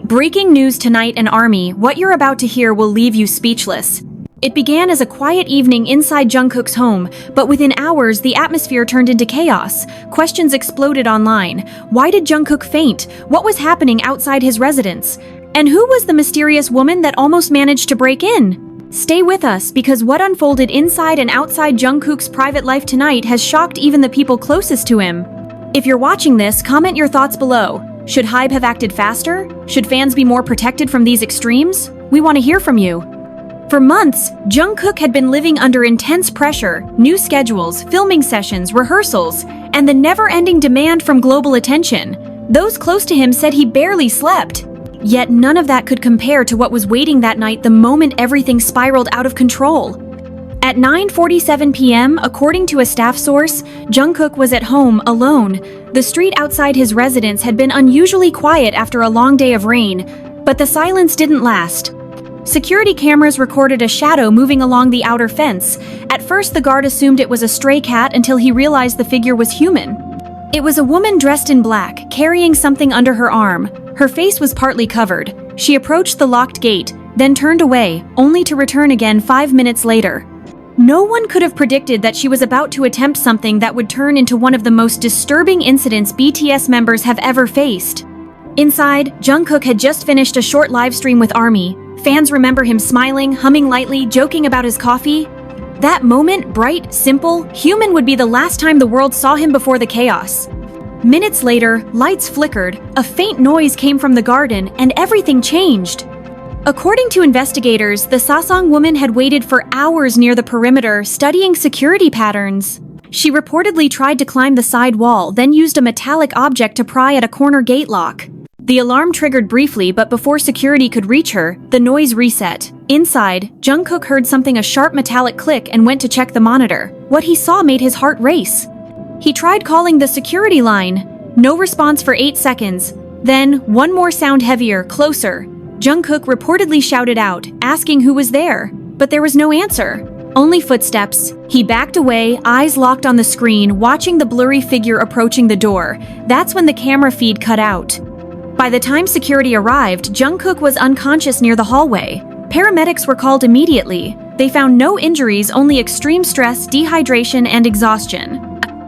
Breaking news tonight in ARMY, what you're about to hear will leave you speechless. It began as a quiet evening inside Jungkook's home, but within hours the atmosphere turned into chaos. Questions exploded online. Why did Jungkook faint? What was happening outside his residence? And who was the mysterious woman that almost managed to break in? Stay with us, because what unfolded inside and outside Jungkook's private life tonight has shocked even the people closest to him. If you're watching this, comment your thoughts below. Should HYBE have acted faster? Should fans be more protected from these extremes? We want to hear from you. For months, Jungkook had been living under intense pressure, new schedules, filming sessions, rehearsals, and the never-ending demand from global attention. Those close to him said he barely slept. Yet none of that could compare to what was waiting that night the moment everything spiraled out of control. At 9:47 p.m., according to a staff source, Jungkook was at home alone. The street outside his residence had been unusually quiet after a long day of rain, but the silence didn't last. Security cameras recorded a shadow moving along the outer fence. At first, the guard assumed it was a stray cat until he realized the figure was human. It was a woman dressed in black, carrying something under her arm. Her face was partly covered. She approached the locked gate, then turned away, only to return again 5 minutes later. No one could have predicted that she was about to attempt something that would turn into one of the most disturbing incidents BTS members have ever faced. Inside, Jungkook had just finished a short live stream with ARMY. Fans remember him smiling, humming lightly, joking about his coffee. That moment, bright, simple, human, would be the last time the world saw him before the chaos. Minutes later, lights flickered, a faint noise came from the garden, and everything changed. According to investigators, the Sasaeng woman had waited for hours near the perimeter, studying security patterns. She reportedly tried to climb the side wall, then used a metallic object to pry at a corner gate lock. The alarm triggered briefly, but before security could reach her, the noise reset. Inside, Jungkook heard something, a sharp metallic click, and went to check the monitor. What he saw made his heart race. He tried calling the security line. No response for 8 seconds. Then, one more sound, heavier, closer. Jungkook reportedly shouted out, asking who was there, but there was no answer. Only footsteps. He backed away, eyes locked on the screen, watching the blurry figure approaching the door. That's when the camera feed cut out. By the time security arrived, Jungkook was unconscious near the hallway. Paramedics were called immediately. They found no injuries, only extreme stress, dehydration, and exhaustion.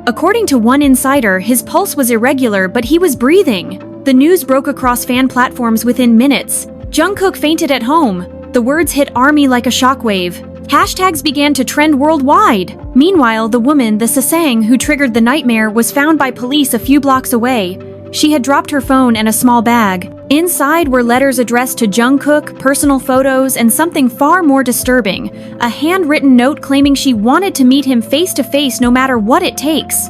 According to one insider, his pulse was irregular, but he was breathing. The news broke across fan platforms within minutes. Jungkook fainted at home. The words hit ARMY like a shockwave. Hashtags began to trend worldwide. Meanwhile, the woman, the Sasaeng who triggered the nightmare, was found by police a few blocks away. She had dropped her phone and a small bag. Inside were letters addressed to Jungkook, personal photos, and something far more disturbing, a handwritten note claiming she wanted to meet him face to face no matter what it takes.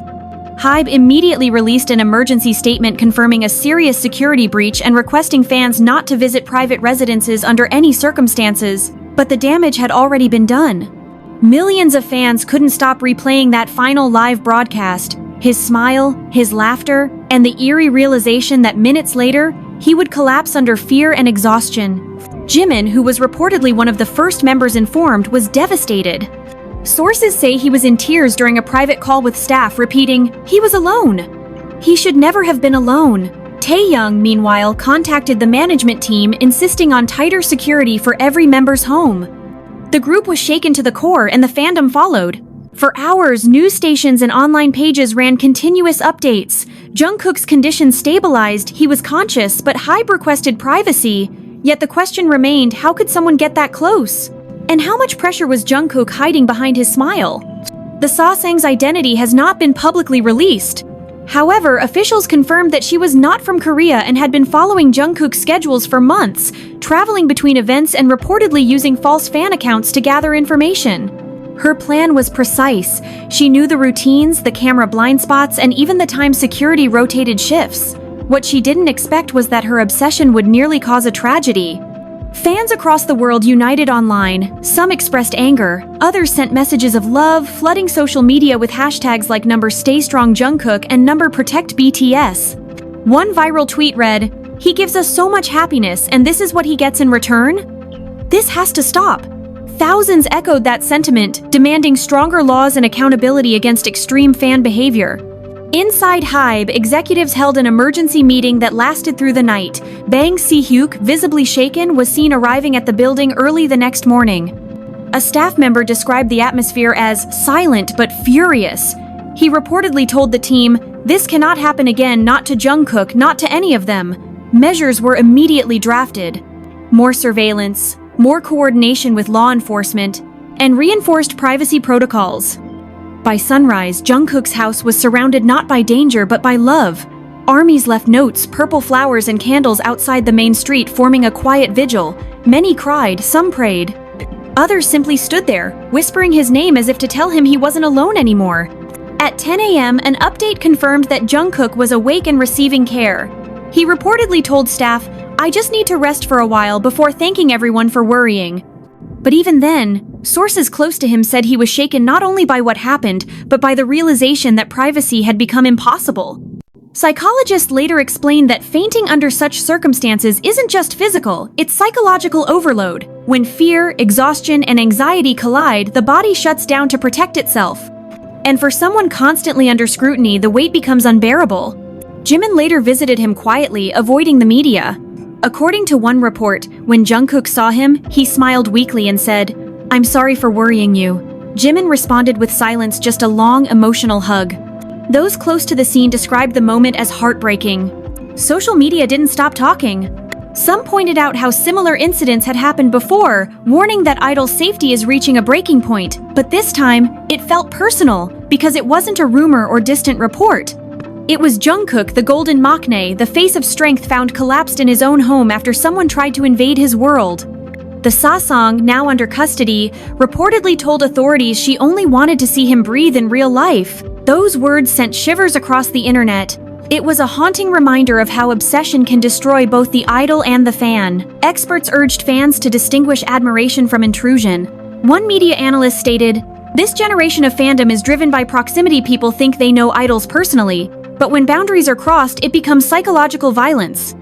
HYBE immediately released an emergency statement confirming a serious security breach and requesting fans not to visit private residences under any circumstances, but the damage had already been done. Millions of fans couldn't stop replaying that final live broadcast, his smile, his laughter, and the eerie realization that minutes later, he would collapse under fear and exhaustion. Jimin, who was reportedly one of the first members informed, was devastated. Sources say he was in tears during a private call with staff, repeating, "He was alone. He should never have been alone." Taeyoung, meanwhile, contacted the management team, insisting on tighter security for every member's home. The group was shaken to the core, and the fandom followed. For hours, news stations and online pages ran continuous updates. Jungkook's condition stabilized, he was conscious, but HYBE requested privacy. Yet the question remained, how could someone get that close? And how much pressure was Jungkook hiding behind his smile? The Sasaeng's identity has not been publicly released. However, officials confirmed that she was not from Korea and had been following Jungkook's schedules for months, traveling between events and reportedly using false fan accounts to gather information. Her plan was precise. She knew the routines, the camera blind spots, and even the time security rotated shifts. What she didn't expect was that her obsession would nearly cause a tragedy. Fans across the world united online. Some expressed anger, others sent messages of love, flooding social media with hashtags like #StayStrongJungkook and #ProtectBTS. One viral tweet read, "He gives us so much happiness, and this is what he gets in return? This has to stop." Thousands echoed that sentiment, demanding stronger laws and accountability against extreme fan behavior. Inside HYBE, executives held an emergency meeting that lasted through the night. Bang Si-hyuk, visibly shaken, was seen arriving at the building early the next morning. A staff member described the atmosphere as silent but furious. He reportedly told the team, "This cannot happen again, not to Jungkook, not to any of them." Measures were immediately drafted. More surveillance, more coordination with law enforcement, and reinforced privacy protocols. By sunrise, Jungkook's house was surrounded not by danger but by love. Armies left notes, purple flowers, and candles outside the main street, forming a quiet vigil. Many cried, some prayed. Others simply stood there, whispering his name as if to tell him he wasn't alone anymore. At 10 a.m., an update confirmed that Jungkook was awake and receiving care. He reportedly told staff, "I just need to rest for a while," before thanking everyone for worrying. But even then, sources close to him said he was shaken not only by what happened, but by the realization that privacy had become impossible. Psychologists later explained that fainting under such circumstances isn't just physical, it's psychological overload. When fear, exhaustion, and anxiety collide, the body shuts down to protect itself. And for someone constantly under scrutiny, the weight becomes unbearable. Jimin later visited him quietly, avoiding the media. According to one report, when Jungkook saw him, he smiled weakly and said, "I'm sorry for worrying you." Jimin responded with silence, just a long, emotional hug. Those close to the scene described the moment as heartbreaking. Social media didn't stop talking. Some pointed out how similar incidents had happened before, warning that idol safety is reaching a breaking point. But this time, it felt personal, because it wasn't a rumor or distant report. It was Jungkook, the golden maknae, the face of strength, found collapsed in his own home after someone tried to invade his world. The Sasaeng, now under custody, reportedly told authorities she only wanted to see him breathe in real life. Those words sent shivers across the internet. It was a haunting reminder of how obsession can destroy both the idol and the fan. Experts urged fans to distinguish admiration from intrusion. One media analyst stated, "This generation of fandom is driven by proximity. People think they know idols personally. But when boundaries are crossed, it becomes psychological violence."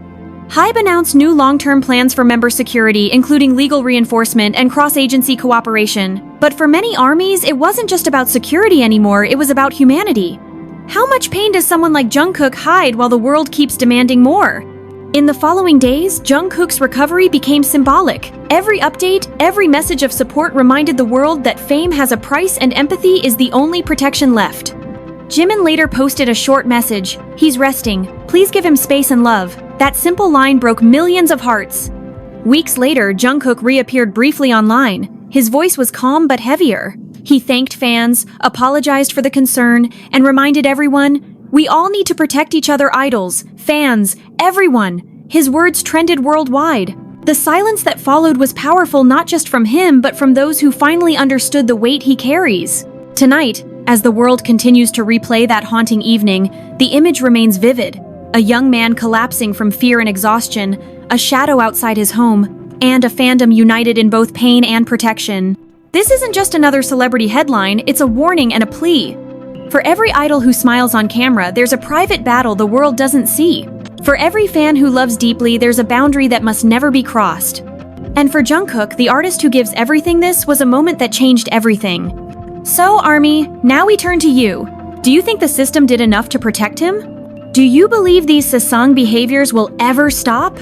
HYBE announced new long-term plans for member security, including legal reinforcement and cross-agency cooperation. But for many armies, it wasn't just about security anymore, it was about humanity. How much pain does someone like Jungkook hide while the world keeps demanding more? In the following days, Jungkook's recovery became symbolic. Every update, every message of support reminded the world that fame has a price and empathy is the only protection left. Jimin later posted a short message, "He's resting. Please give him space and love." That simple line broke millions of hearts. Weeks later, Jungkook reappeared briefly online. His voice was calm but heavier. He thanked fans, apologized for the concern, and reminded everyone, "We all need to protect each other, idols, fans, everyone." His words trended worldwide. The silence that followed was powerful, not just from him, but from those who finally understood the weight he carries. Tonight, as the world continues to replay that haunting evening, the image remains vivid. A young man collapsing from fear and exhaustion, a shadow outside his home, and a fandom united in both pain and protection. This isn't just another celebrity headline, it's a warning and a plea. For every idol who smiles on camera, there's a private battle the world doesn't see. For every fan who loves deeply, there's a boundary that must never be crossed. And for Jungkook, the artist who gives everything, this was a moment that changed everything. So, ARMY, now we turn to you. Do you think the system did enough to protect him? Do you believe these Sasaeng behaviors will ever stop?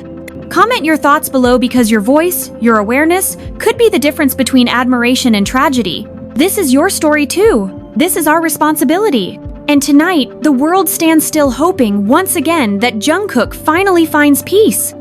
Comment your thoughts below, because your voice, your awareness, could be the difference between admiration and tragedy. This is your story too. This is our responsibility. And tonight, the world stands still, hoping once again that Jungkook finally finds peace.